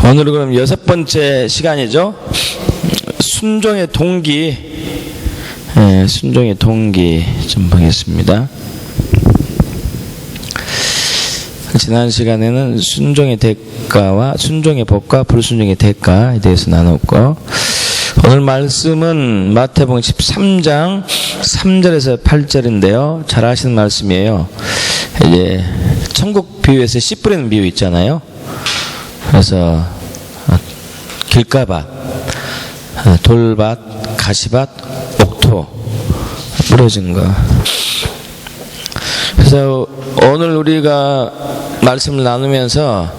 오늘은 그럼 6번째 시간이죠. 순종의 동기, 순종의 동기 좀 보겠습니다. 지난 시간에는 순종의 대가와 순종의 법과 불순종의 대가에 대해서 나눴고, 오늘 말씀은 마태복음 13장 3절에서 8절인데요. 잘 아시는 말씀이에요. 이제 천국 비유에서 씨 뿌리는 비유 있잖아요. 그래서 길가밭, 돌밭, 가시밭, 옥토 뿌려진 거. 그래서 오늘 우리가 말씀을 나누면서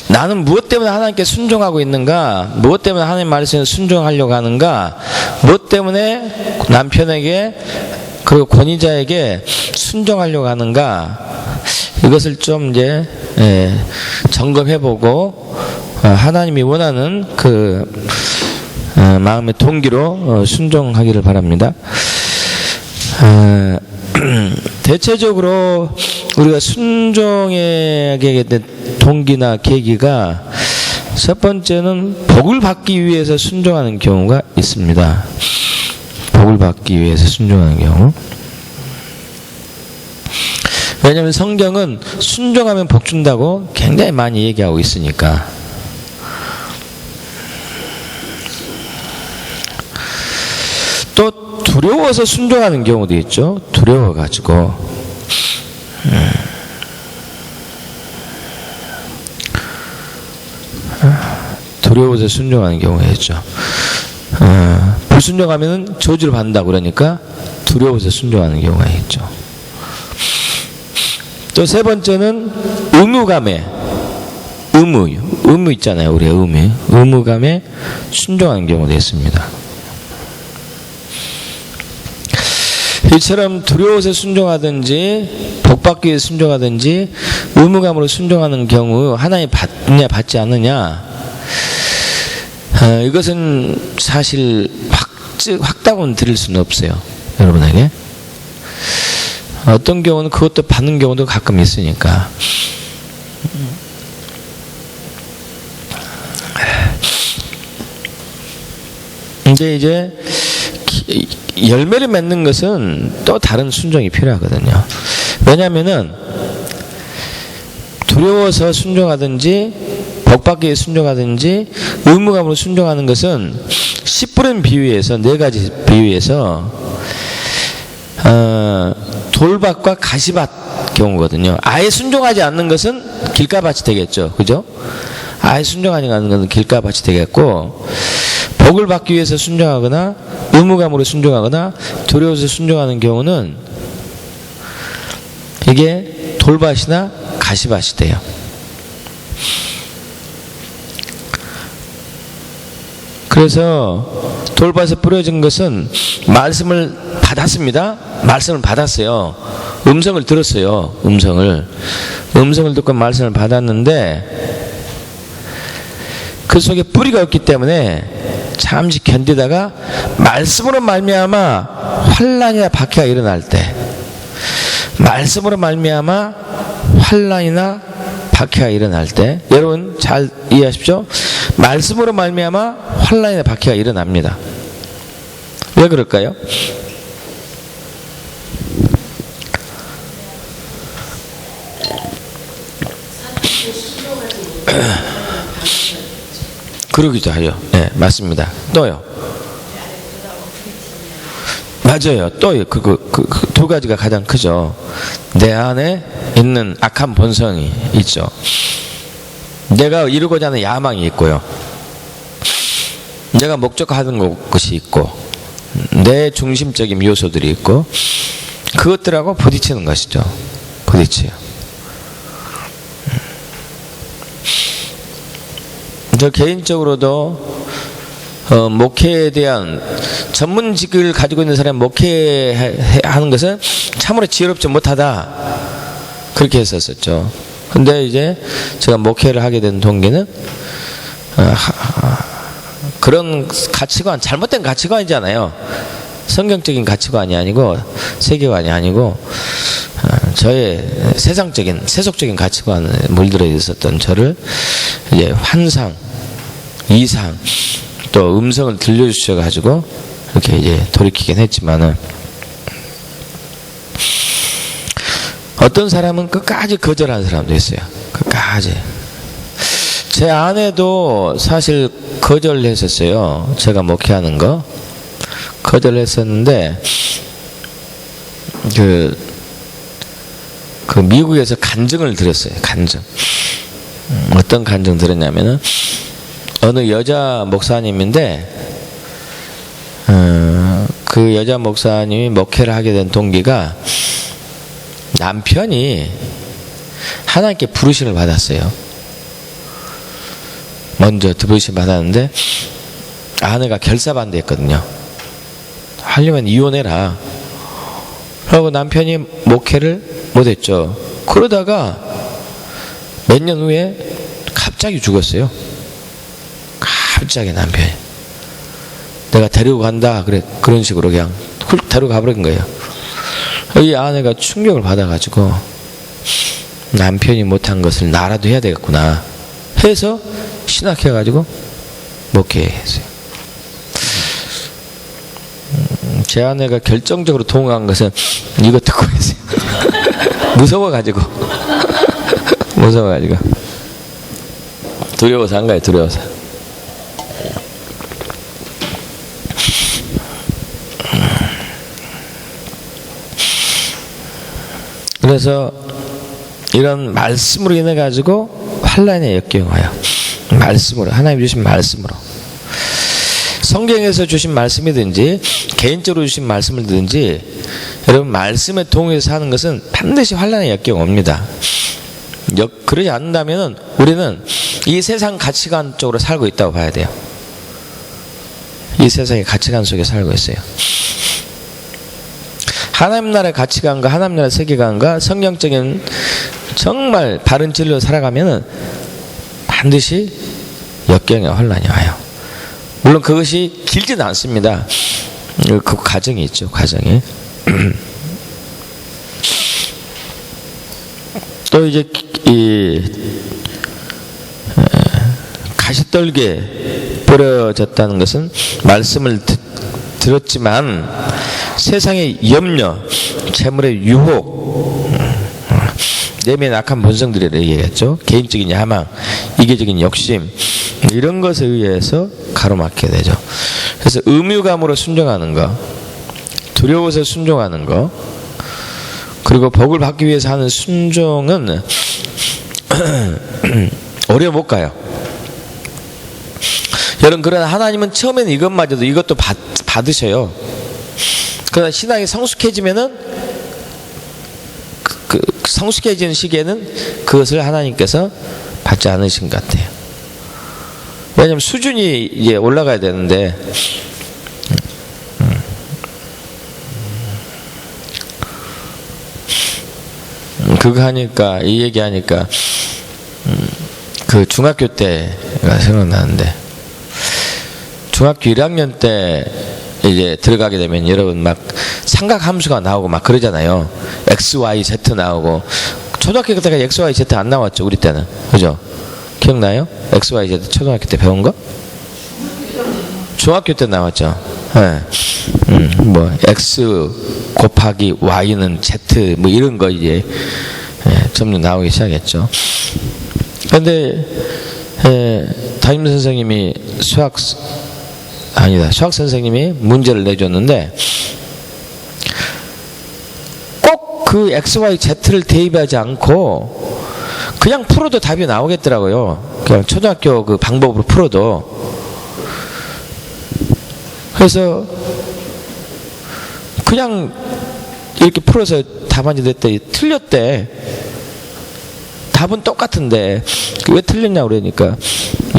나는 무엇 때문에 하나님께 순종하고 있는가, 무엇 때문에 하나님 말씀에 순종하려고 하는가, 무엇 때문에 남편에게 그리고 권위자에게 순종하려고 하는가, 이것을 좀 이제 점검해보고 하나님이 원하는 그 마음의 동기로 순종하기를 바랍니다. 대체적으로 우리가 순종하게 된 동기나 계기가, 첫 번째는 복을 받기 위해서 순종하는 경우가 있습니다. 복을 받기 위해서 순종하는 경우. 왜냐하면 성경은 순종하면 복 준다고 굉장히 많이 얘기하고 있으니까. 또 두려워서 순종하는 경우도 있죠. 두려워가지고. 두려워서 순종하는 경우가 있죠. 불순종하면 저주를 받는다고 그러니까 두려워서 순종하는 경우가 있죠. 또 세 번째는 의무감에, 의무 있잖아요. 우리가 의무감에 순종하는 경우도 있습니다. 이처럼 두려워서 순종하든지 복받기 위해 순종하든지 의무감으로 순종하는 경우 하나님 받느냐 받지 않느냐, 이것은 사실 확답은 드릴 수는 없어요. 여러분에게. 어떤 경우는 그것도 받는 경우도 가끔 있으니까. 이제 열매를 맺는 것은 또 다른 순종이 필요하거든요. 왜냐하면은 두려워서 순종하든지 복받기 위해 순종하든지 의무감으로 순종하는 것은 씨 뿌린 비유에서, 네 가지 비유에서 돌밭과 가시밭 경우거든요. 아예 순종하지 않는 것은 길가밭이 되겠죠. 그죠? 아예 순종하지 않는 것은 길가밭이 되겠고, 복을 받기 위해서 순종하거나 의무감으로 순종하거나 두려워서 순종하는 경우는 이게 돌밭이나 가시밭이 돼요. 그래서 돌밭에 뿌려진 것은 말씀을 받았습니다. 말씀을 받았어요. 음성을 들었어요. 음성을 듣고 말씀을 받았는데 그 속에 뿌리가 없기 때문에 잠시 견디다가 말씀으로 말미암아 환난이나 박해가 일어날 때, 말씀으로 말미암아 환난이나 박해가 일어날 때, 여러분 잘 이해하십시오. 말씀으로 말미암아 환난이나 박해가 일어납니다. 왜 그럴까요? 그러기도 하죠. 네, 맞습니다. 또요. 맞아요. 또요. 그 두 가지가 가장 크죠. 내 안에 있는 악한 본성이 있죠. 내가 이루고자 하는 야망이 있고요. 내가 목적하는 것이 있고, 내 중심적인 요소들이 있고, 그것들하고 부딪히는 것이죠. 부딪혀요. 저 개인적으로도 목회에 대한 전문직을 가지고 있는 사람이 목회하는 것은 참으로 지혜롭지 못하다, 그렇게 했었죠. 근데 이제 제가 목회를 하게 된 동기는 그런 가치관, 잘못된 가치관이잖아요. 성경적인 가치관이 아니고 세계관이 아니고 저의 세상적인 세속적인 가치관에 물들어 있었던 저를 이제 환상, 이상 또 음성을 들려주셔가지고 이렇게 이제 돌이키긴 했지만은, 어떤 사람은 끝까지 거절하는 사람도 있어요. 끝까지. 제 아내도 사실 거절했었어요. 제가 목회하는 거 거절했었는데, 그 미국에서 간증을 들었어요. 간증. 어떤 간증 들었냐면은, 어느 여자 목사님인데, 그 여자 목사님이 목회를 하게 된 동기가 남편이 하나님께 부르심을 받았어요. 먼저 부르심 받았는데 아내가 결사반대했거든요. 하려면 이혼해라. 그러고 남편이 목회를 못했죠. 그러다가 몇 년 후에 갑자기 죽었어요. 갑자기 남편이. 내가 데리고 간다. 그런 식으로 그냥 훌 데리고 가버린 거예요. 이 아내가 충격을 받아가지고 남편이 못한 것을 나라도 해야 되겠구나 해서 신학해가지고 목회했어요. 제 아내가 결정적으로 동의한 것은 이거 듣고 했어요. 무서워가지고 두려워서 한 거예요. 두려워서. 그래서 이런 말씀으로 인해 가지고 환란에 역경하여, 말씀으로, 하나님 주신 말씀으로, 성경에서 주신 말씀이든지 개인적으로 주신 말씀이든지, 여러분 말씀에 동의해서 하는 것은 반드시 환란에 역경 옵니다. 그러지 않는다면 우리는 이 세상 가치관 쪽으로 살고 있다고 봐야 돼요. 이 세상의 가치관 속에 살고 있어요. 하나님 나라의 가치관과 하나님 나라의 세계관과 성경적인 정말 바른 진리로 살아가면은 반드시 역경의 환란이 와요. 물론 그것이 길지는 않습니다. 그 과정이 있죠. 과정이. 또 이제 이 가시떨기에 뿌려졌다는 것은 말씀을 들었지만 세상의 염려, 재물의 유혹, 내면의 악한 본성들에 의해겠죠. 개인적인 야망, 이기적인 욕심, 이런 것에 의해서 가로막게 되죠. 그래서 의무감으로 순종하는 거, 두려워서 순종하는 거, 그리고 복을 받기 위해서 하는 순종은 오래 못 가요. 여러분, 그러나 하나님은 처음에는 이것마저도 이것도 받으셔요. 그러나 신앙이 성숙해지면은 성숙해지는 시기에는 그것을 하나님께서 받지 않으신 것 같아요. 왜냐하면 수준이 이제 올라가야 되는데, 그거 하니까, 이 얘기 하니까 그 중학교 때가 생각나는데, 중학교 1학년 때 이제 들어가게 되면 여러분 막 삼각함수가 나오고 막 그러잖아요. X, Y, Z 나오고. 초등학교 때가 X, Y, Z 안 나왔죠, 우리 때는. 그죠? 기억나요? X, Y, Z 초등학교 때 배운 거? 중학교 때 나왔죠. 네. 뭐 X 곱하기 Y는 Z 뭐 이런 거 이제 점점 나오기 시작했죠. 그런데 담임 선생님이 수학 선생님이 문제를 내줬는데 꼭 그 X, Y, Z를 대입하지 않고 그냥 풀어도 답이 나오겠더라고요. 그냥 초등학교 그 방법으로 풀어도. 그래서 그냥 이렇게 풀어서 답안지 냈더니 틀렸대. 답은 똑같은데 왜 틀렸냐고 그러니까,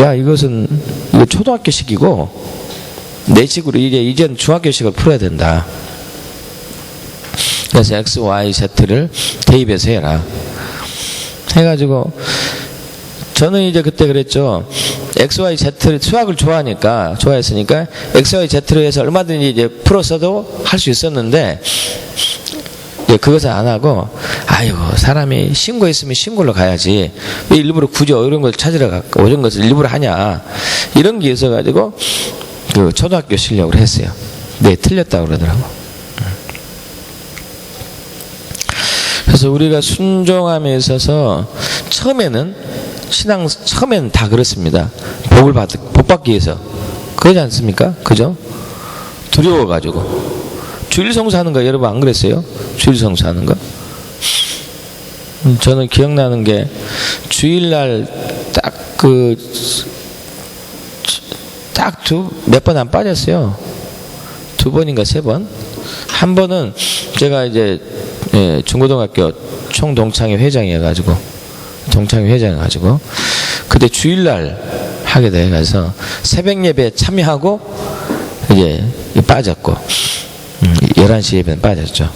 야, 이거 초등학교식이고 내 식으로 이제는 중학교식을 풀어야 된다. 그래서 X, Y, Z를 대입해서 해라 해가지고, 저는 이제 그때 그랬죠. X, Y, Z 수학을 좋아했으니까 X, Y, Z로 해서 얼마든지 이제 풀어서도 할 수 있었는데, 그것을 안 하고, 아이고, 사람이 신고했으면 신고로 가야지. 왜 일부러 굳이 이런 걸 찾으러 갈까? 이런 것을 일부러 하냐. 이런 게 있어가지고, 그 초등학교 실력을 했어요. 네, 틀렸다고 그러더라고. 그래서 우리가 순종함에 있어서 처음에는, 처음에는 다 그렇습니다. 복 받기 위해서. 그러지 않습니까? 그죠? 두려워가지고. 주일 성수하는 거 여러분 안 그랬어요? 주일 성수하는 거? 저는 기억나는 게 주일날 몇 번 안 빠졌어요. 2번인가 3번. 한 번은 제가 이제 중고등학교 총동창회 회장이어가지고 그때 주일날 하게 돼가지고 새벽 예배에 참여하고 이제 빠졌고 11시 예배는 빠졌죠.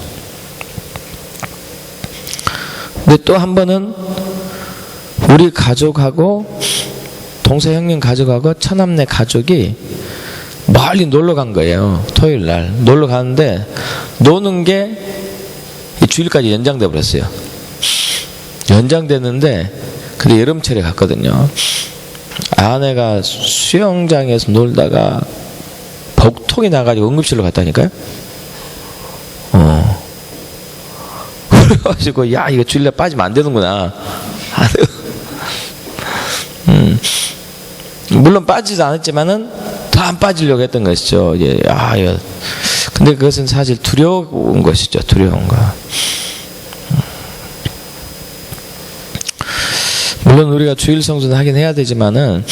근데 또 한 번은 우리 가족하고 동생 형님 가족하고 처남네 가족이 멀리 놀러 간 거예요. 토요일 날 놀러 가는데 노는 게 주일까지 연장돼 버렸어요. 연장됐는데 근데 여름철에 갔거든요. 아내가 수영장에서 놀다가 복통이 나가지고 응급실로 갔다니까요. 그래가지고 야 이거 주일날 빠지면 안 되는구나. 물론 빠지지 않았지만은 더 안 빠지려고 했던 것이죠. 예, 근데 그것은 사실 두려운 것이죠. 두려운 거. 물론 우리가 주일 성수는 하긴 해야 되지만은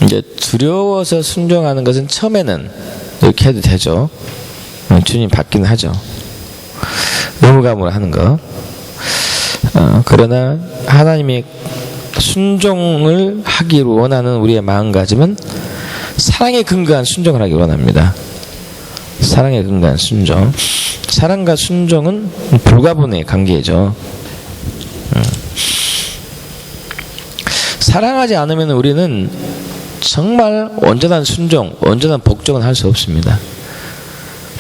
이제 두려워서 순종하는 것은 처음에는 이렇게 해도 되죠. 주님 받긴 하죠. 의무감으로 하는 거. 그러나 하나님이 순종을 하기를 원하는 우리의 마음가짐은 사랑에 근거한 순종을 하기 원합니다. 사랑에 근거한 순종. 사랑과 순종은 불가분의 관계죠. 사랑하지 않으면 우리는 정말 온전한 순종, 온전한 복종은 할 수 없습니다.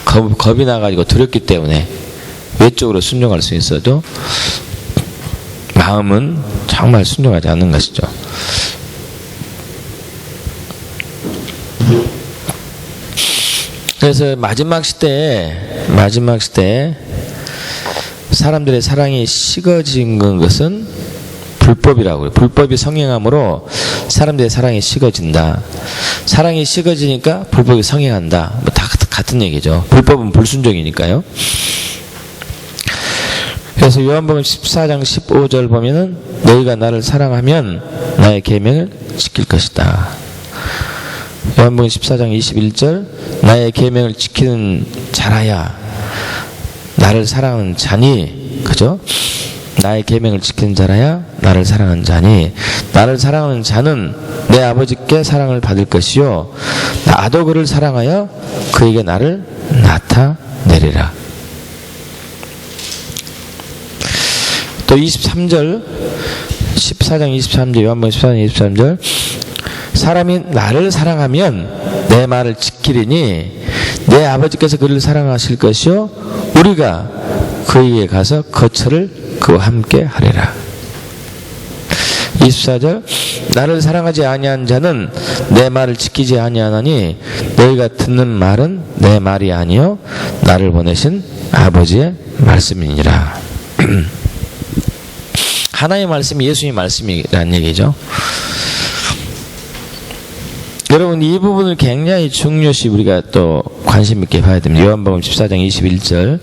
겁이 나가지고 두렵기 때문에 외적으로 순종할 수 있어도 마음은 정말 순종하지 않는 것이죠. 그래서 마지막 시대에 사람들의 사랑이 식어진 것은 불법이라고 해요. 불법이 성행함으로 사람들의 사랑이 식어진다. 사랑이 식어지니까 불법이 성행한다. 뭐 다 같은 얘기죠. 불법은 불순종이니까요. 그래서 요한복음 14장 15절 보면은 너희가 나를 사랑하면 나의 계명을 지킬 것이다. 요한복음 14장 21절 나의 계명을 지키는 자라야 나를 사랑하는 자니, 그죠? 나의 계명을 지키는 자라야 나를 사랑하는 자니, 나를 사랑하는 자는 내 아버지께 사랑을 받을 것이요 나도 그를 사랑하여 그에게 나를 나타내리라. 또 23절 14장 23절 요한복음 14장 23절 사람이 나를 사랑하면 내 말을 지키리니 내 아버지께서 그를 사랑하실 것이요 우리가 그에게 가서 거처를 그와 함께 하리라. 24절 나를 사랑하지 아니한 자는 내 말을 지키지 아니하나니 너희가 듣는 말은 내 말이 아니요 나를 보내신 아버지의 말씀이니라. 하나님의 말씀이 예수님의 말씀이라는 얘기죠. 여러분 이 부분을 굉장히 중요시 우리가 또 관심 있게 봐야 됩니다. 요한복음 14장 21절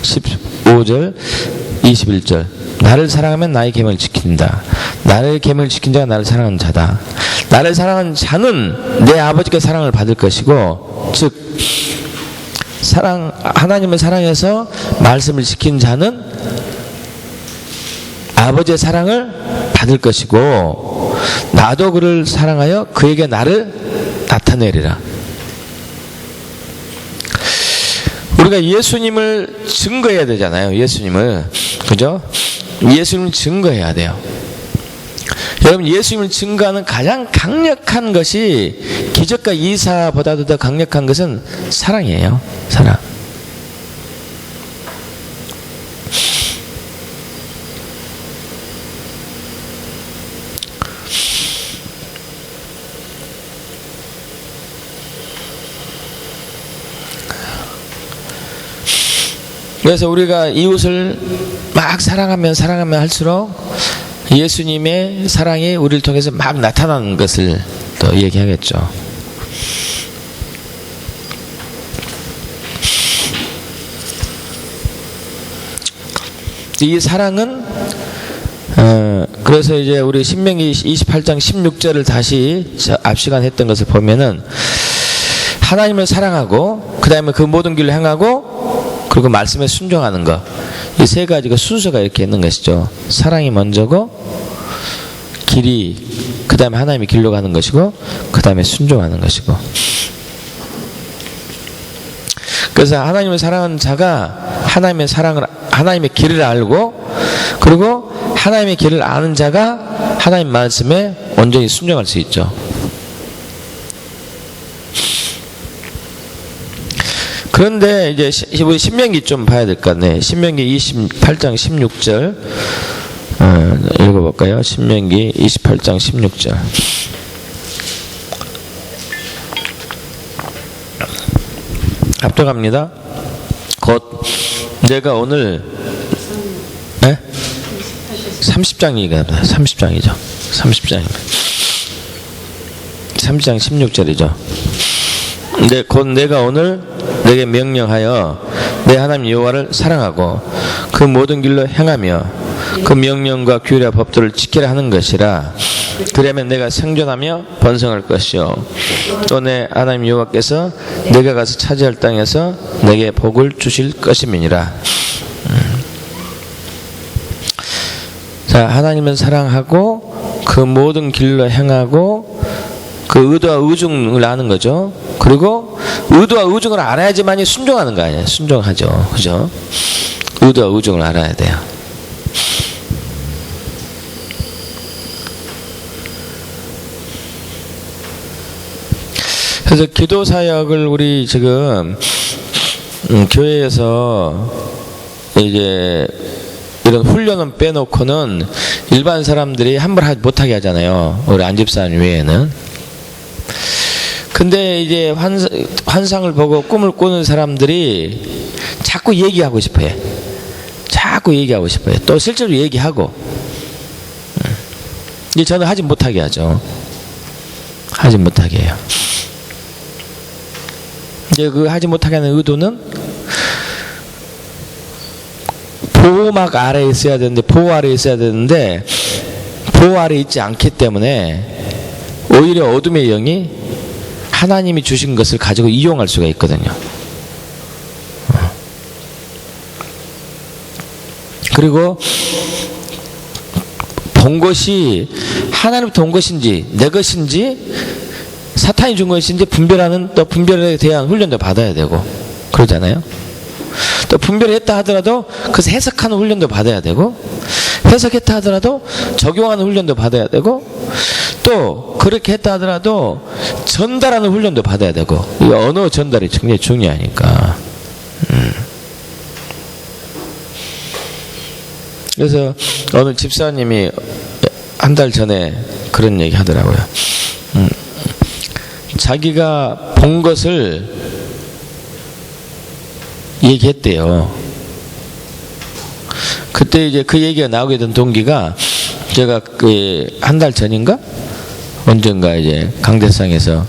15절 21절 나를 사랑하면 나의 계명을 지킨다. 나의 계명을 지킨 자가 나를 사랑하는 자다. 나를 사랑하는 자는 내 아버지께 사랑을 받을 것이고, 즉 하나님을 사랑해서 말씀을 지킨 자는 아버지의 사랑을 받을 것이고 나도 그를 사랑하여 그에게 나를 나타내리라. 우리가 예수님을 증거해야 되잖아요. 예수님을, 그죠? 예수님을 증거해야 돼요. 여러분 예수님을 증거하는 가장 강력한 것이 기적과 이사보다도 더 강력한 것은 사랑이에요. 사랑. 그래서 우리가 이웃을 막 사랑하면 할수록 예수님의 사랑이 우리를 통해서 막 나타나는 것을 또 얘기하겠죠. 이 사랑은 그래서 이제 우리 신명기 28장 16절을 다시 앞 시간 했던 것을 보면은 하나님을 사랑하고 그 다음에 그 모든 길을 행하고 그리고 말씀에 순종하는 것, 이 세 가지가 순서가 이렇게 있는 것이죠. 사랑이 먼저고 길이 그 다음에 하나님의 길로 가는 것이고 그 다음에 순종하는 것이고. 그래서 하나님을 사랑하는 자가 하나님의 길을 알고 그리고 하나님의 길을 아는 자가 하나님 말씀에 온전히 순종할 수 있죠. 그런데 이제 우리 신명기 좀 봐야 될 것 같네. 신명기 28장 16절 읽어볼까요? 신명기 28장 16절. 압도갑니다. 곧 내가 오늘 30장이죠. 30장입니다. 30장 16절이죠. 곧 내가 오늘 내게 명령하여 내 하나님 여호와를 사랑하고 그 모든 길로 행하며 그 명령과 규례와 법도를 지키라 하는 것이라. 그러면 내가 생존하며 번성할 것이요 또 내 하나님 여호와께서 내가 가서 차지할 땅에서 내게 복을 주실 것임이니라. 자, 하나님은 사랑하고 그 모든 길로 행하고 그 의도와 의중을 아는 거죠. 그리고 의도와 의중을 알아야지만이 순종하는 거 아니에요. 순종하죠. 그죠? 의도와 의중을 알아야 돼요. 그래서 기도 사역을 우리 지금 교회에서 이제 이런 훈련은 빼놓고는 일반 사람들이 함부로 못하게 하잖아요. 우리 안집사님 외에는. 근데 이제 환상을 보고 꿈을 꾸는 사람들이 자꾸 얘기하고 싶어요. 자꾸 얘기하고 싶어요. 또 실제로 얘기하고. 이제 저는 하지 못하게 하죠. 하지 못하게 해요. 이제 그 하지 못하게 하는 의도는 보호막 아래에 있어야 되는데, 보호 아래에 있어야 되는데 보호 아래에 있지 않기 때문에 오히려 어둠의 영이 하나님이 주신 것을 가지고 이용할 수가 있거든요. 그리고 본 것이 하나님부터 온 것인지 내 것인지 사탄이 준 것인지 분별하는, 또 분별에 대한 훈련도 받아야 되고 그러잖아요. 또 분별했다 하더라도 그래서 해석하는 훈련도 받아야 되고, 해석했다 하더라도 적용하는 훈련도 받아야 되고, 또 그렇게 했다 하더라도 전달하는 훈련도 받아야 되고. 이 언어 전달이 굉장히 중요하니까. 그래서 어느 집사님이 한 달 전에 그런 얘기 하더라고요. 자기가 본 것을 얘기했대요. 그때 이제 그 얘기가 나오게 된 동기가, 제가 그 한 달 전인가 언젠가 이제 강대상에서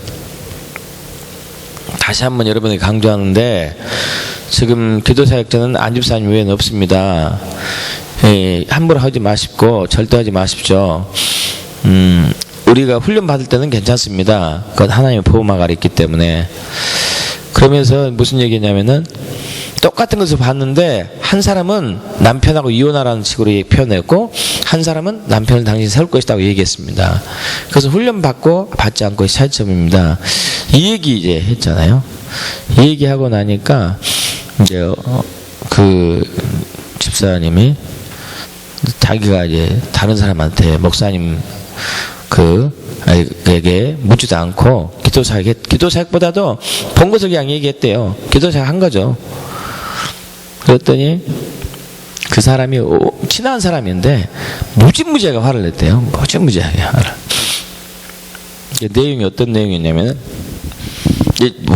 다시 한번 여러분에게 강조하는데, 지금 기도사역자는 안집사님 외에는 없습니다. 예, 함부로 하지 마십고 절대 하지 마십시오. 우리가 훈련 받을 때는 괜찮습니다. 그건 하나님의 보호막 아래 있기 때문에. 그러면서 무슨 얘기냐면은, 똑같은 것을 봤는데 한 사람은 남편하고 이혼하라는 식으로 표현했고, 한 사람은 남편을 당신이 세울 것이라고 얘기했습니다. 그래서 훈련 받고 받지 않고의 차이점입니다. 이 얘기 이제 했잖아요. 이 얘기하고 나니까 이제 그 집사님이 자기가 이제 다른 사람한테 목사님 그에게 묻지도 않고 기도사역보다도 본 것을 그냥 얘기했대요. 기도사역 한 거죠. 그랬더니 그 사람이 친한 사람인데 무지무지하게 화를 냈대요. 무지무지하게 화를. 내용이 어떤 내용이냐면,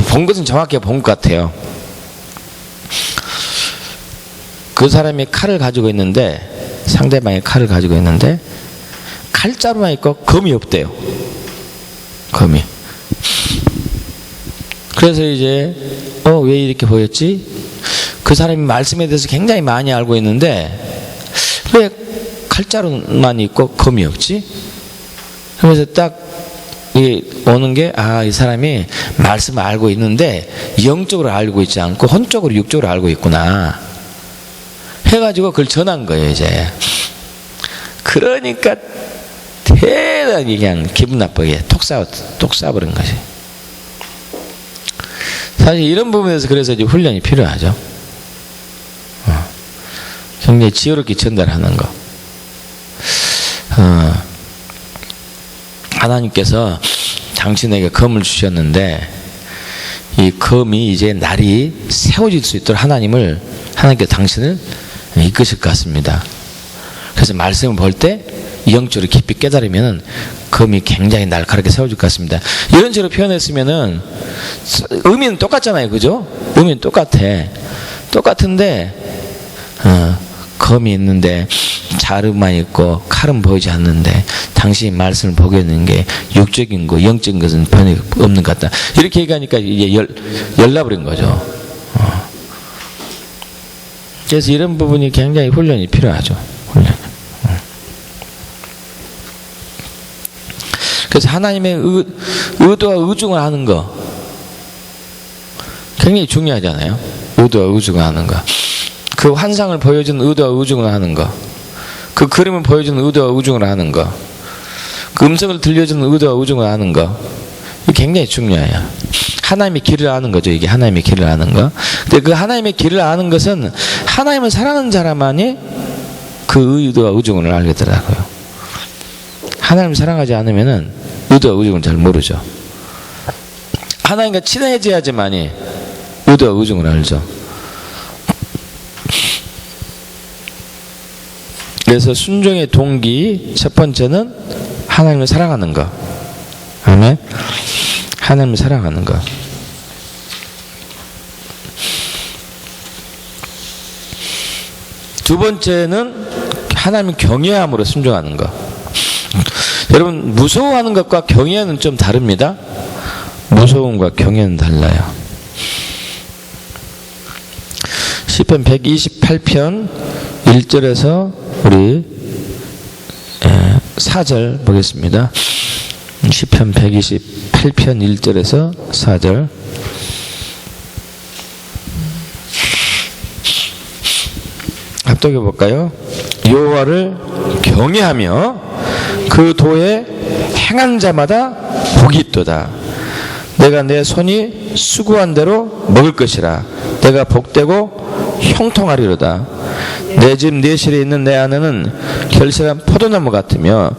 본 것은 정확히 본 것 같아요. 그 사람이 칼을 가지고 있는데, 상대방이 칼을 가지고 있는데 칼자루만 있고 검이 없대요. 검이. 그래서 이제 왜 이렇게 보였지? 그 사람이 말씀에 대해서 굉장히 많이 알고 있는데 왜 칼자루만 있고 검이 없지? 그래서 딱 오는 게, 이 사람이 말씀을 알고 있는데 영적으로 알고 있지 않고 혼적으로 육적으로 알고 있구나 해가지고 그걸 전한 거예요. 이제 그러니까 대단히 그냥 기분 나쁘게 톡 쏴버린 거지. 사실 이런 부분에서 그래서 이제 훈련이 필요하죠. 굉장히 지혜롭게 전달하는 거. 하나님께서 당신에게 검을 주셨는데 이 검이 이제 날이 세워질 수 있도록 하나님께서 당신을 이끄실 것 같습니다. 그래서 말씀을 볼 때 영적으로 깊이 깨달으면 검이 굉장히 날카롭게 세워질 것 같습니다. 이런 식으로 표현했으면은 의미는 똑같잖아요, 그죠? 의미는 똑같은데 검이 있는데 자루만 있고 칼은 보이지 않는데 당신이 말씀을 보게 되는 게 육적인 거, 영적인 것은 변이 없는 것 같다. 이렇게 얘기하니까 이제 열나버린 거죠. 그래서 이런 부분이 굉장히 훈련이 필요하죠. 훈련. 그래서 하나님의 의도와 의중을 하는 거 굉장히 중요하잖아요. 의도와 의중을 하는 거. 그 환상을 보여준 의도와 의중을 하는 거. 그 그림을 보여준 의도와 의중을 하는 거. 그 음성을 들려주는 의도와 의중을 하는 거. 이게 굉장히 중요해요. 하나님의 길을 아는 거죠. 이게 하나님의 길을 아는 거. 근데 그 하나님의 길을 아는 것은 하나님을 사랑하는 사람만이 그 의도와 의중을 알게 되더라고요. 하나님을 사랑하지 않으면은 의도와 의중을 잘 모르죠. 하나님과 친해져야지만이 의도와 의중을 알죠. 그래서 순종의 동기 첫 번째는 하나님을 사랑하는 거. 아멘. 하나님을 사랑하는 거. 두 번째는 하나님을 경외함으로 순종하는 거. 여러분, 무서워하는 것과 경외는 좀 다릅니다. 무서움과 경외는 달라요. 시편 128편 1절에서 우리 4절 보겠습니다. 시편 128편 1절에서 4절. 합독해 볼까요? 여호와를 경외하며 그 도에 행한 자마다 복이 있도다. 내가 내 손이 수고한 대로 먹을 것이라. 내가 복되고 형통하리로다. 내 집 내실에 있는 내 아내는 결실한 포도나무 같으며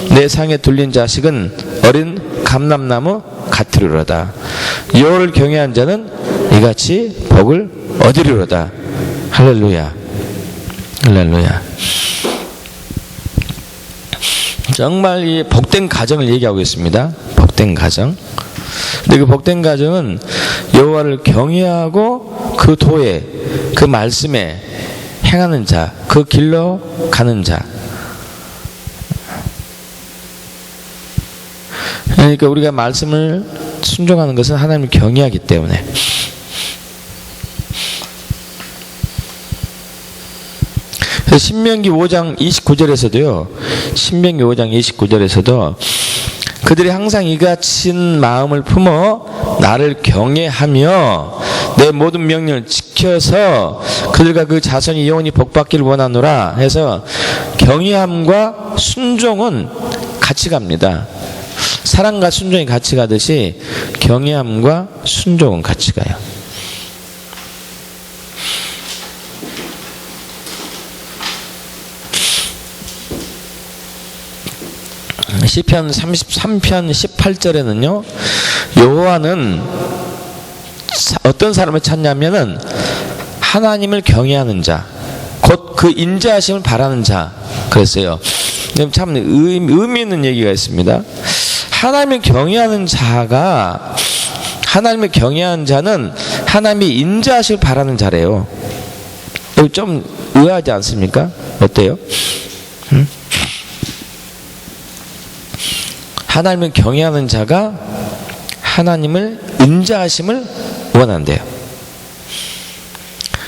내 상에 둘린 자식은 어린 감람나무 같으리로다. 여호와를 경외한 자는 이같이 복을 얻으리로다. 할렐루야. 할렐루야. 정말 이 복된 가정을 얘기하고 있습니다. 복된 가정. 근데 그 복된 가정은 여호와를 경외하고 그 도에, 그 말씀에 행하는 자, 그 길로 가는 자. 그러니까 우리가 말씀을 순종하는 것은 하나님을 경외하기 때문에. 신명기 5장 29절에서도요. 신명기 5장 29절에서도 그들이 항상 이같이 마음을 품어 나를 경외하며 내 모든 명령을 지켜서 그들과 그 자손이 영원히 복받기를 원하노라 해서 경외함과 순종은 같이 갑니다. 사랑과 순종이 같이 가듯이 경외함과 순종은 같이 가요. 시편 33편 18절에는요. 여호와는 어떤 사람을 찾냐면은 하나님을 경외하는 자, 곧 그 인자하심을 바라는 자 그랬어요. 참 의미 있는 얘기가 있습니다. 하나님을 경외하는 자가, 하나님을 경외하는 자는 하나님의 인자하심을 바라는 자래요. 좀 의아하지 않습니까? 어때요? 하나님을 경외하는 자가 하나님을 인자하심을 원한대요.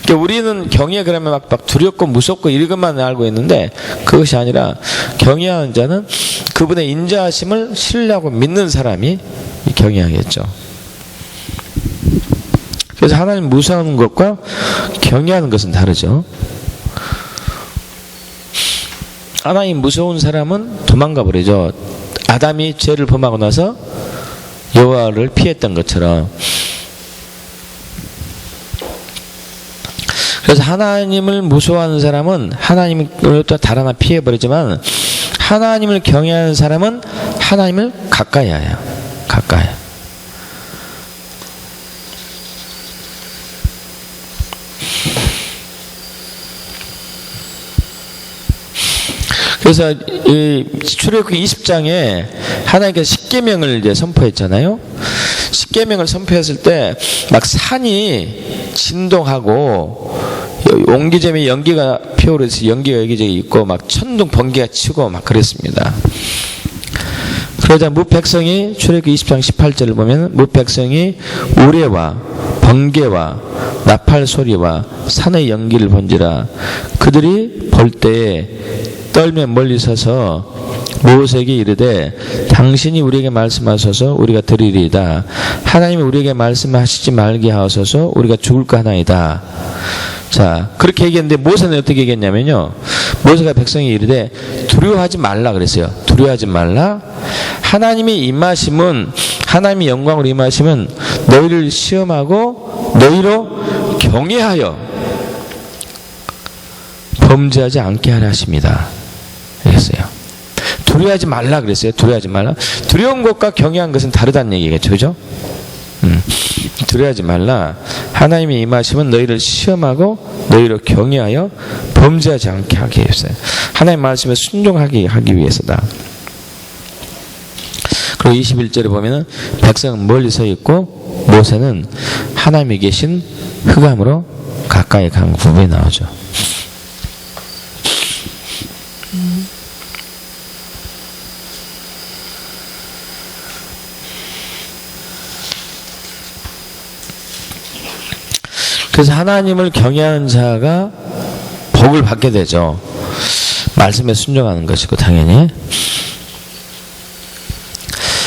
그러니까 우리는 경외 그러면 막 두렵고 무섭고 이것만 알고 있는데 그것이 아니라 경외하는 자는 그분의 인자하심을 신뢰하고 믿는 사람이 경외하겠죠. 그래서 하나님 무서워하는 것과 경외하는 것은 다르죠. 하나님 무서운 사람은 도망가 버리죠. 아담이 죄를 범하고 나서 여호와를 피했던 것처럼. 그래서 하나님을 무서워하는 사람은 하나님을 또 달 하나 피해버리지만 하나님을 경외하는 사람은 하나님을 가까이 해요. 가까이. 그래서 이 출애굽기 20장에 하나님께서 십계명을 이제 선포했잖아요. 십계명을 선포했을 때 막 산이 진동하고 옹기재미 연기가 피어오르서 연기가 여기저기 있고 막 천둥 번개가 치고 막 그랬습니다. 그러자 무백성이 출애굽기 20장 18절을 보면 무백성이 우레와 번개와 나팔 소리와 산의 연기를 본지라 그들이 볼 때에 떨며 멀리 서서 모세에게 이르되 당신이 우리에게 말씀하소서 우리가 들으리이다. 하나님이 우리에게 말씀하시지 말게 하소서 우리가 죽을까 하나이다. 자, 그렇게 얘기했는데 모세는 어떻게 얘기했냐면요. 모세가 백성이 이르되 두려워하지 말라 그랬어요. 두려워하지 말라. 하나님이 임하심은 하나님이 영광으로 임하심은 너희를 시험하고 너희로 경외하여 범죄하지 않게 하라 하십니다. 그랬어요. 두려워하지 말라 그랬어요. 두려워하지 말라. 두려운 것과 경외한 것은 다르다는 얘기겠죠. 그죠? 두려워하지 말라. 하나님이 임하시면 너희를 시험하고 너희를 경외하여 범죄하지 않게 하게 했어요. 하나님 말씀에 순종하게 하기 위해서다. 그리고 21절에 보면은 백성은 멀리 서 있고 모세는 하나님이 계신 흑암으로 가까이 간 부분이 나오죠. 그래서 하나님을 경외하는 자가 복을 받게 되죠. 말씀에 순종하는 것이고 당연히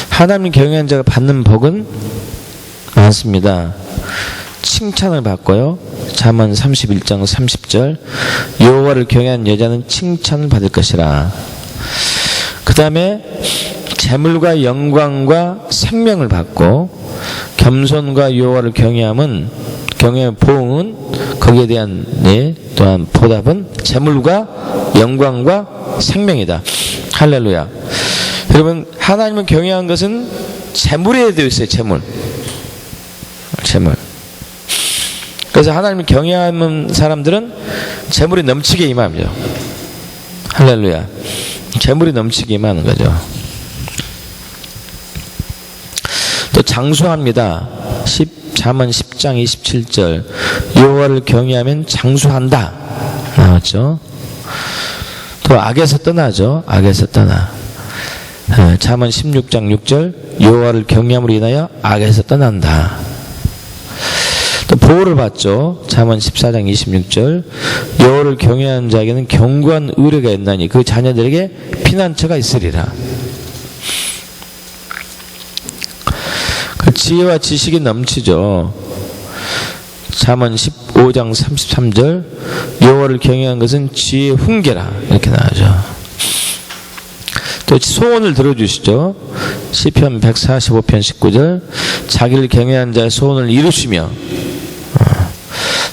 하나님을 경외하는 자가 받는 복은 많습니다. 칭찬을 받고요. 잠언 31장 30절 여호와를 경외하는 여자는 칭찬을 받을 것이라. 그 다음에 재물과 영광과 생명을 받고 겸손과 여호와를 경외함은 경외의 보응은 거기에 대한 또한 보답은 재물과 영광과 생명이다. 할렐루야. 여러분 하나님을 경외하는 것은 재물에 되어 있어요. 재물. 그래서 하나님을 경외하는 사람들은 재물이 넘치게 임하죠. 할렐루야. 재물이 넘치게 임하는 거죠. 또 장수합니다. 잠언 10장 27절 여호와를 경외하면 장수한다 나왔죠. 또 악에서 떠나죠. 악에서 떠나. 잠언 16장 6절 여호와를 경외함으로 인하여 악에서 떠난다. 또 보호를 받죠. 잠언 14장 26절 여호와를 경외하는 자에게는 견고한 의뢰가 있나니 그 자녀들에게 피난처가 있으리라. 그 지혜와 지식이 넘치죠. 잠언 15장 33절 여호와를 경외한 것은 지혜의 훈계라 이렇게 나오죠. 또 소원을 들어주시죠. 시편 145편 19절 자기를 경외한 자의 소원을 이루시며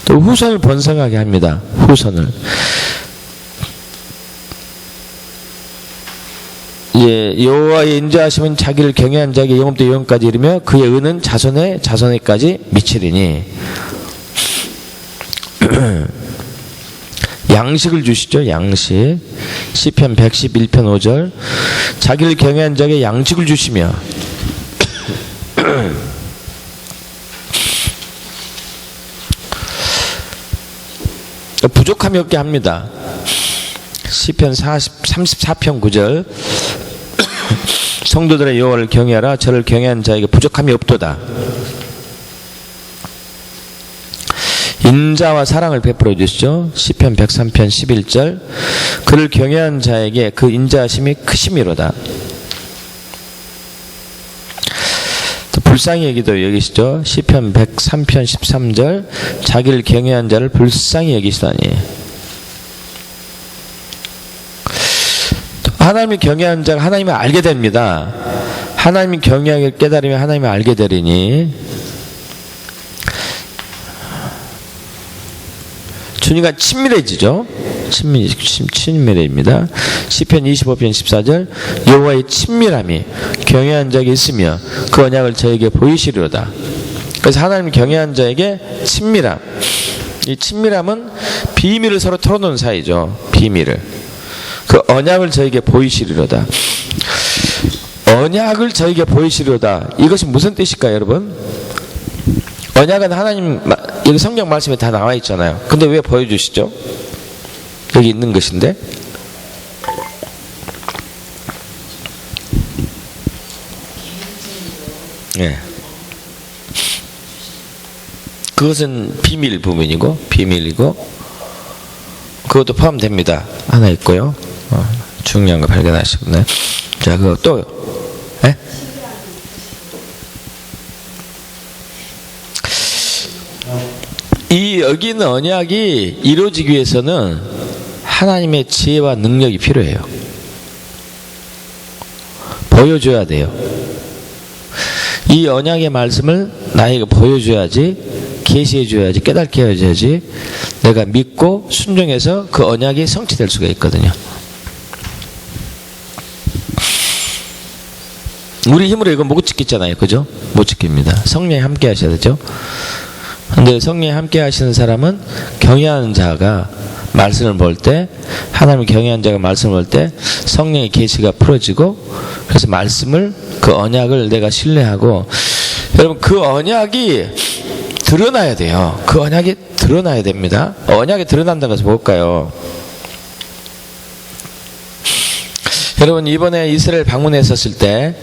또 후손을 번성하게 합니다. 후손을. 예, 여호와의 인자하심은 자기를 경외한 자에게 영원부터 영원까지 이르며 그의 은은 자손의 자손에까지 미치리니. 양식을 주시죠. 양식. 시편 111편 5절 자기를 경외한 자에게 양식을 주시며 부족함이 없게 합니다. 시편 34편 9절 성도들의 여호와를 경외하라. 저를 경외하는 자에게 부족함이 없도다. 인자와 사랑을 베풀어 주시죠. 시편 103편 11절 그를 경외하는 자에게 그 인자하심이 크심이로다. 또 불쌍히 여기도 여기시죠. 시편 103편 13절 자기를 경외하는 자를 불쌍히 여기시다니. 하나님을 경외하는 자가 하나님을 알게 됩니다. 하나님이 경외하기를 깨달으면 하나님을 알게 되리니 주님과 친밀해지죠. 친밀해집니다. 시편 25편 14절 여호와의 친밀함이 경외한 자에게 있으며 그 언약을 저에게 보이시리로다. 그래서 하나님 경외한 자에게 친밀함. 이 친밀함은 비밀을 서로 털어놓는 사이죠. 비밀을. 그 언약을 저에게 보이시리로다. 언약을 저에게 보이시리로다. 이것이 무슨 뜻일까요, 여러분? 언약은 하나님 여기 성경 말씀에 다 나와 있잖아요. 근데 왜 보여주시죠? 여기 있는 것인데. 예. 그것은 비밀 부분이고 비밀이고 그것도 포함됩니다. 하나 있고요. 중요한 거 발견하셨네. 자, 그거 또 예? 이 여기 있는 언약이 이루어지기 위해서는 하나님의 지혜와 능력이 필요해요. 보여줘야 돼요. 이 언약의 말씀을 나에게 보여줘야지, 계시해줘야지, 깨닫게 해줘야지 내가 믿고 순종해서 그 언약이 성취될 수가 있거든요. 우리 힘으로 이거 못 지키잖아요. 그죠? 못 지킵니다. 성령이 함께 하셔야 되죠. 근데 성령이 함께 하시는 사람은 경외하는 자가 말씀을 볼 때, 하나님을 경외하는 자가 말씀을 볼 때 성령의 계시가 풀어지고, 그래서 말씀을, 그 언약을 내가 신뢰하고, 여러분 그 언약이 드러나야 돼요. 그 언약이 드러나야 됩니다. 언약이 드러난다는 것은 뭘까요? 여러분 이번에 이스라엘 방문했었을 때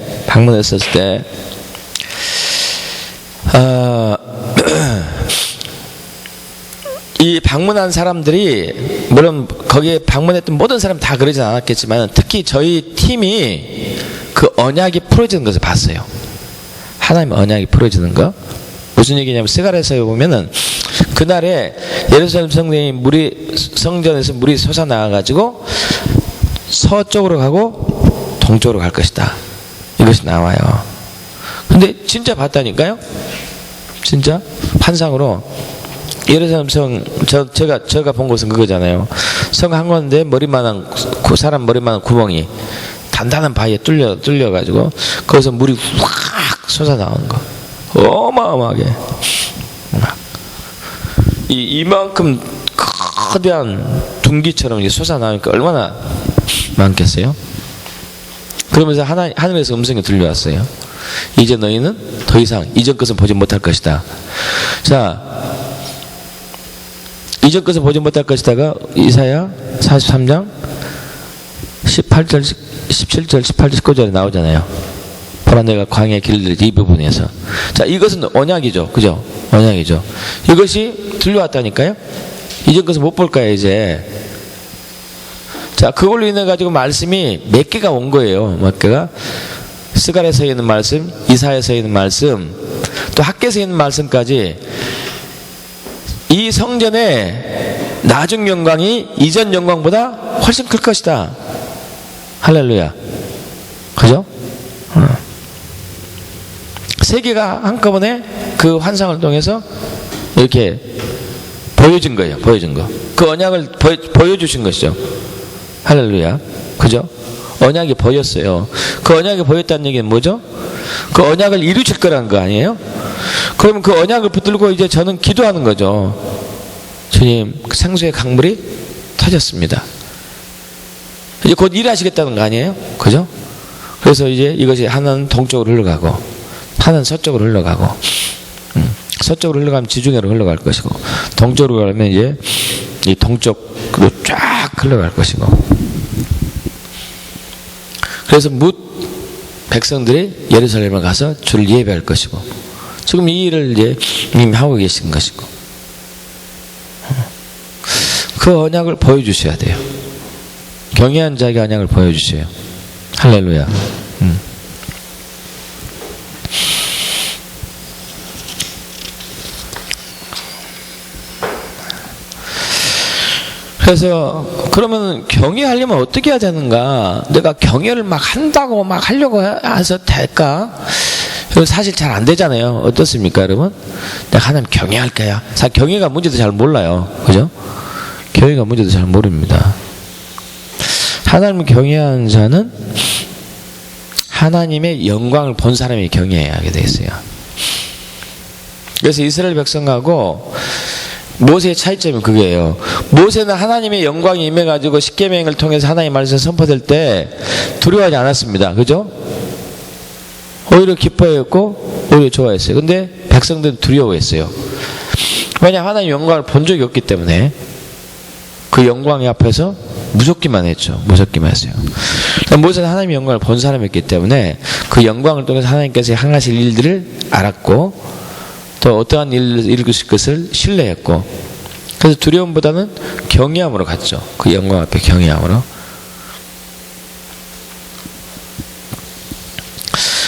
이 방문한 사람들이, 물론 거기에 방문했던 모든 사람 다 그러진 않았겠지만 특히 저희 팀이 그 언약이 풀어지는 것을 봤어요. 하나님의 언약이 풀어지는 거. 무슨 얘기냐면 스가랴서에 보면은 그날에 예루살렘 성전에서 물이 솟아나와가지고 서쪽으로 가고 동쪽으로 갈 것이다. 이것이 나와요. 근데 진짜 봤다니까요. 진짜 환상으로 예루살렘 성, 제가 본 곳은 그거잖아요. 성 한 건데 사람 머리만한 구멍이 단단한 바위에 뚫려가지고 거기서 물이 확 솟아나오는 거. 어마어마하게. 이만큼 거대한 둥기처럼 이제 솟아나오니까 얼마나 많겠어요? 그러면서 하늘에서 음성이 들려왔어요. 이제 너희는 더 이상 이전 것은 보지 못할 것이다. 자, 이전 것을 보지 못할 것이다가 이사야 43장 18절, 17절, 18절, 19절에 나오잖아요. 보라 내가 광야에 길들이 이 부분에서. 자, 이것은 언약이죠. 그죠? 언약이죠. 이것이 들려왔다니까요. 이전 것은 못 볼까요, 이제. 자, 그걸로 인해 가지고 말씀이 몇 개가 온 거예요. 몇 개가. 스가랴서에 있는 말씀, 이사야서에 있는 말씀, 또 학개서에 있는 말씀까지 이 성전의 나중 영광이 이전 영광보다 훨씬 클 것이다. 할렐루야. 그죠? 세 개가 한꺼번에 그 환상을 통해서 이렇게 보여준 거예요. 보여준 거. 그 언약을 보여주신 것이죠. 할렐루야. 그죠? 언약이 보였어요. 그 언약이 보였다는 얘기는 뭐죠? 그 언약을 이루실 거라는 거 아니에요? 그러면 그 언약을 붙들고 이제 저는 기도하는 거죠. 주님, 생수의 강물이 터졌습니다. 이제 곧 일하시겠다는 거 아니에요? 그죠? 그래서 이제 이것이 하나는 동쪽으로 흘러가고, 하나는 서쪽으로 흘러가고, 서쪽으로 흘러가면 지중해로 흘러갈 것이고, 동쪽으로 가면 이제 이 동쪽으로 쫙 흘러갈 것이고, 그래서 뭇 백성들이 예루살렘을 가서 주를 예배할 것이고, 지금 이 일을 이제 이미 하고 계신 것이고, 그 언약을 보여주셔야 돼요. 경외한 자에게 언약을 보여주세요. 할렐루야. 그래서 그러면 경외하려면 어떻게 해야 되는가? 내가 경외를 막 한다고 막 하려고 해서 될까? 사실 잘 안 되잖아요. 어떻습니까, 여러분? 내가 하나님 경외할 거야. 사실 경외가 뭔지도 잘 몰라요. 그죠? 경외가 뭔지도 잘 모릅니다. 하나님을 경외하는 자는 하나님의 영광을 본 사람이 경외해야 하게 되어 있어요. 그래서 이스라엘 백성하고 모세의 차이점이 그게요. 모세는 하나님의 영광이 임해가지고 십계명을 통해서 하나님의 말씀이 선포될 때 두려워하지 않았습니다. 그죠? 오히려 기뻐했고 오히려 좋아했어요. 근데 백성들은 두려워했어요. 왜냐, 하나님의 영광을 본 적이 없기 때문에 그 영광의 앞에서 무섭기만 했죠. 무섭기만 했어요. 모세는 하나님의 영광을 본 사람이었기 때문에 그 영광을 통해서 하나님께서 행하실 일들을 알았고, 또 어떠한 일을 이루실 것을 신뢰했고, 그래서 두려움보다는 경외함으로 갔죠. 그 영광 앞에 경외함으로.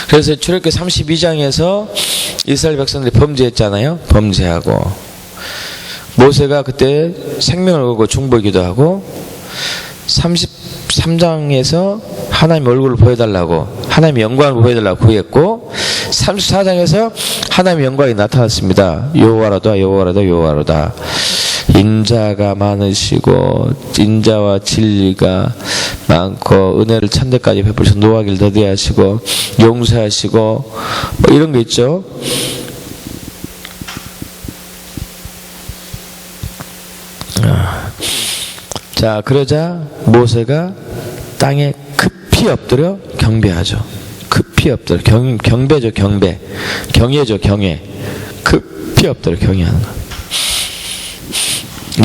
그래서 출애굽기 32장에서 이스라엘 백성들이 범죄했잖아요. 범죄하고 모세가 그때 생명을 걸고 중보기도 하고, 33장에서 하나님 얼굴을 보여달라고, 하나님의 영광을 보여달라고 구했고, 34장에서 하나님의 영광이 나타났습니다. 여호와로다 여호와로다 여호와로다. 인자가 많으시고 인자와 진리가 많고 은혜를 천대까지 베푸셔서 노하기를 더디게 하시고 용서하시고 뭐 이런 게 있죠. 자, 그러자 모세가 땅에 급히 엎드려 경배하죠. 급히 엎드려 경배죠. 경배, 경외죠. 경외. 급히 엎드려 경외하는 거.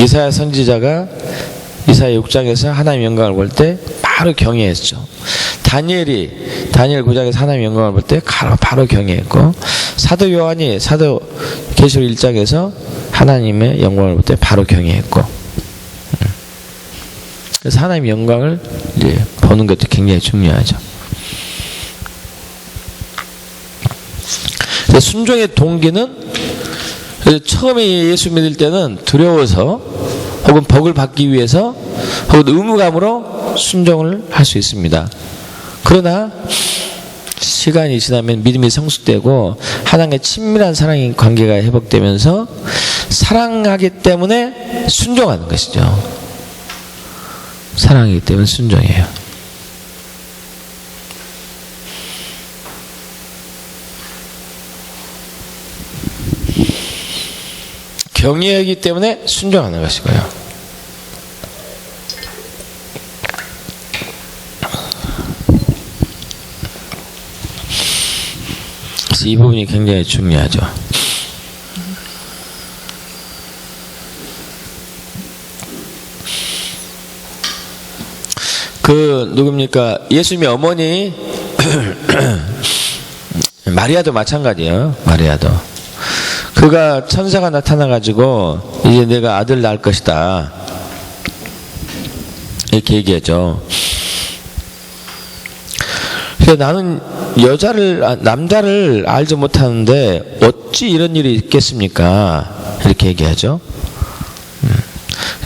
이사야 선지자가 이사야 6장에서 하나님의 영광을 볼 때 바로 경외했죠. 다니엘 9장에서 하나님의 영광을 볼 때 바로 경외했고, 사도 요한이 사도 계시록 1장에서 하나님의 영광을 볼 때 바로 경외했고, 그래서 하나님의 영광을 이제 보는 것도 굉장히 중요하죠. 순종의 동기는, 처음에 예수 믿을 때는 두려워서 혹은 복을 받기 위해서 혹은 의무감으로 순종을 할 수 있습니다. 그러나 시간이 지나면 믿음이 성숙되고 하나님과 친밀한 사랑의 관계가 회복되면서 사랑하기 때문에 순종하는 것이죠. 사랑하기 때문에 순종해요. 경외하기 때문에 순종하는 것이고요. 그래서 이 부분이 굉장히 중요하죠. 누굽니까? 예수님의 어머니 마리아도 마찬가지예요. 마리아도. 그가 천사가 나타나가지고 이제 내가 아들 낳을 것이다 이렇게 얘기하죠. 그래서 나는 남자를 알지 못하는데 어찌 이런 일이 있겠습니까? 이렇게 얘기하죠.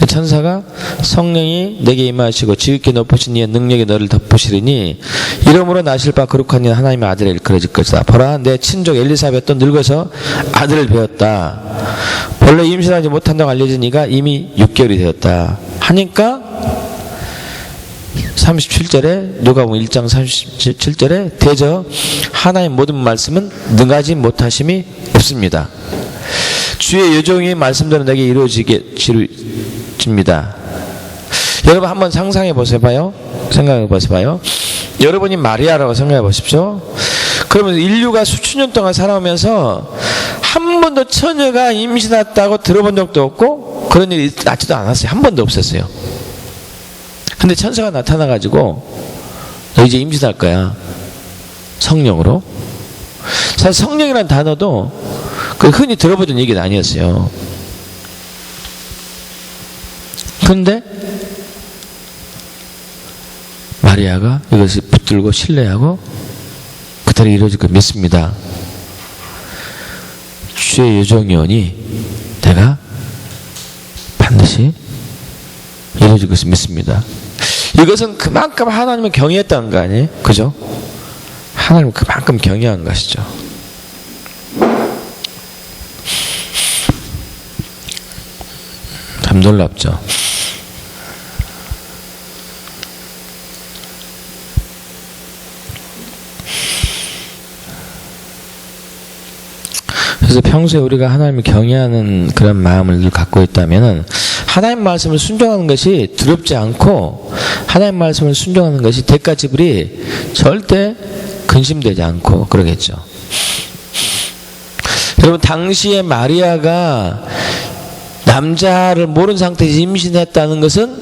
천사가 성령이 내게 임하시고 지극히 높으신 이의 능력이 너를 덮으시리니 이러므로 나실 바 거룩한 이는 하나님의 아들을 일컬어질 것이다. 보라, 내 친족 엘리사벳도 늙어서 아들을 배웠다. 본래 임신하지 못한다고 알려진 이가 이미 6개월이 되었다 하니까 37절에 누가복음 1장 37절에 대저 하나님 모든 말씀은 능하지 못하심이 없습니다. 주의 여종이 말씀대로 내게 이루어집니다. 여러분 한번 상상해 보세요. 생각해 보세요. 여러분이 마리아라고 생각해 보십시오. 그러면 인류가 수천 년 동안 살아오면서 한 번도 처녀가 임신했다고 들어본 적도 없고 그런 일이 나지도 않았어요. 한 번도 없었어요. 근데 천사가 나타나가지고 너 이제 임신할 거야. 성령으로. 사실 성령이라는 단어도 그 흔히 들어보던 얘기는 아니었어요. 근데 마리아가 이것을 붙들고 신뢰하고 그대로 이루어질 걸 믿습니다. 주의 여종이 오니 내가 반드시 이루어질 것을 믿습니다. 이것은 그만큼 하나님을 경외했다는 거 아니에요? 그죠? 하나님을 그만큼 경외한 것이죠. 참 놀랍죠. 그래서 평소에 우리가 하나님을 경외하는 그런 마음을 늘 갖고 있다면 하나님 말씀을 순종하는 것이 두렵지 않고 하나님 말씀을 순종하는 것이 대가 지불이 절대 근심되지 않고 그러겠죠. 여러분 당시에 마리아가 남자를 모르는 상태에서 임신했다는 것은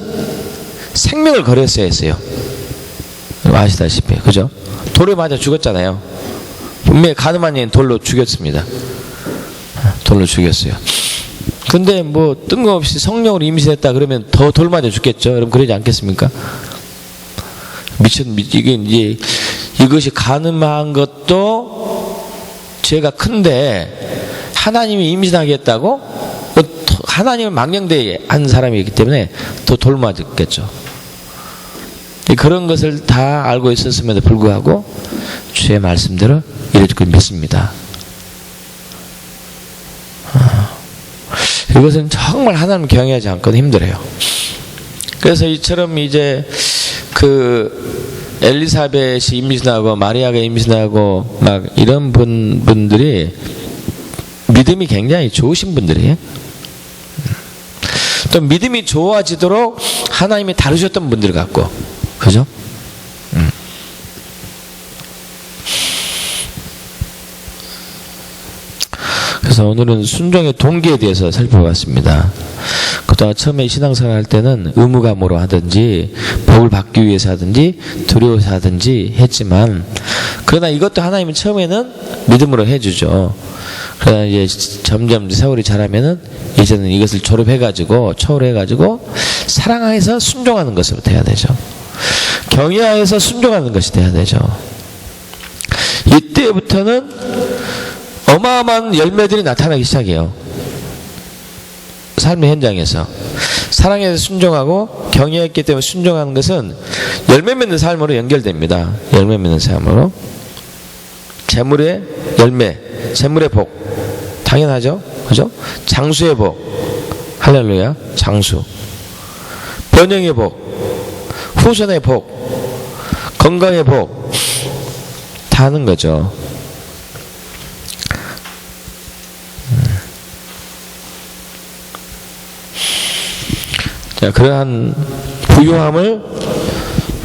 생명을 걸었어야 했어요. 아시다시피 그죠? 돌에 맞아 죽었잖아요. 분명히 가늠한 여인 돌로 죽였습니다. 돌로 죽였어요. 근데 뭐 뜬금없이 성령으로 임신했다 그러면 더 돌 맞아 죽겠죠. 여러분 그러지 않겠습니까? 이게 이제 이것이 가늠한 것도 죄가 큰데 하나님이 임신하겠다고 하나님을 망령되게 한 사람이기 때문에 더 돌 맞았겠죠. 그런 것을 다 알고 있었음에도 불구하고 주의 말씀대로 이루어질 걸 믿습니다. 이것은 정말 하나님 경외하지 않고는 힘들어요. 그래서 이처럼 이제 그 엘리사벳이 임신하고 마리아가 임신하고 막 이런 분들이 믿음이 굉장히 좋으신 분들이에요. 또 믿음이 좋아지도록 하나님이 다루셨던 분들 같고 그죠? 그래서 오늘은 순종의 동기에 대해서 살펴봤습니다. 그동안 처음에 신앙생활 할 때는 의무감으로 하든지 복을 받기 위해서 하든지 두려워서 하든지 했지만 그러나 이것도 하나님은 처음에는 믿음으로 해주죠. 그러나 이제 점점 세월이 자라면은 이제는 이것을 졸업해가지고 초월해가지고 사랑하에서 순종하는 것으로 돼야 되죠. 경외하에서 순종하는 것이 돼야 되죠. 이때부터는 어마어마한 열매들이 나타나기 시작해요. 삶의 현장에서 사랑에서 순종하고 경외했기 때문에 순종하는 것은 열매 맺는 삶으로 연결됩니다. 열매 맺는 삶으로 재물의 열매, 재물의 복 당연하죠, 그죠? 장수의 복, 할렐루야, 장수, 번영의 복, 후손의 복, 건강의 복 다 하는 거죠. 자, 그러한 부유함을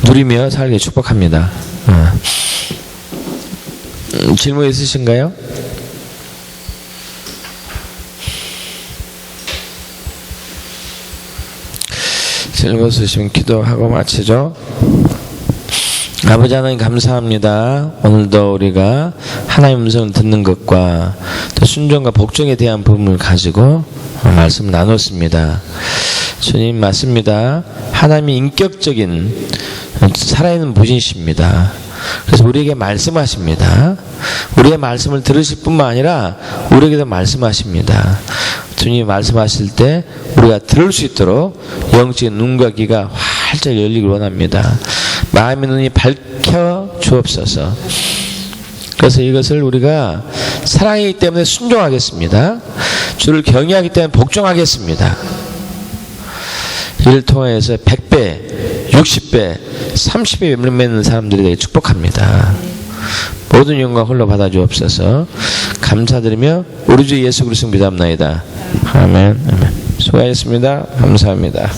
누리며 살게 축복합니다. 질문 있으신가요? 질문 있으시면 기도하고 마치죠. 아버지 하나님 감사합니다. 오늘도 우리가 하나님 음성을 듣는 것과 또 순종과 복종에 대한 부분을 가지고 말씀을 나눴습니다. 주님 맞습니다. 하나님이 인격적인 살아있는 분이십니다. 그래서 우리에게 말씀하십니다. 우리의 말씀을 들으실 뿐만 아니라 우리에게도 말씀하십니다. 주님이 말씀하실 때 우리가 들을 수 있도록 영적인 눈과 귀가 활짝 열리길 원합니다. 마음의 눈이 밝혀 주옵소서. 그래서 이것을 우리가 사랑이기 때문에 순종하겠습니다. 주를 경외하기 때문에 복종하겠습니다. 이를 통해서 100배, 60배, 30배 열매 맺는 사람들이 되게 축복합니다. 모든 영광 홀로 받아주옵소서. 감사드리며 우리 주 예수 그리스도 믿옵나이다. 아멘. 아멘. 수고하셨습니다. 감사합니다.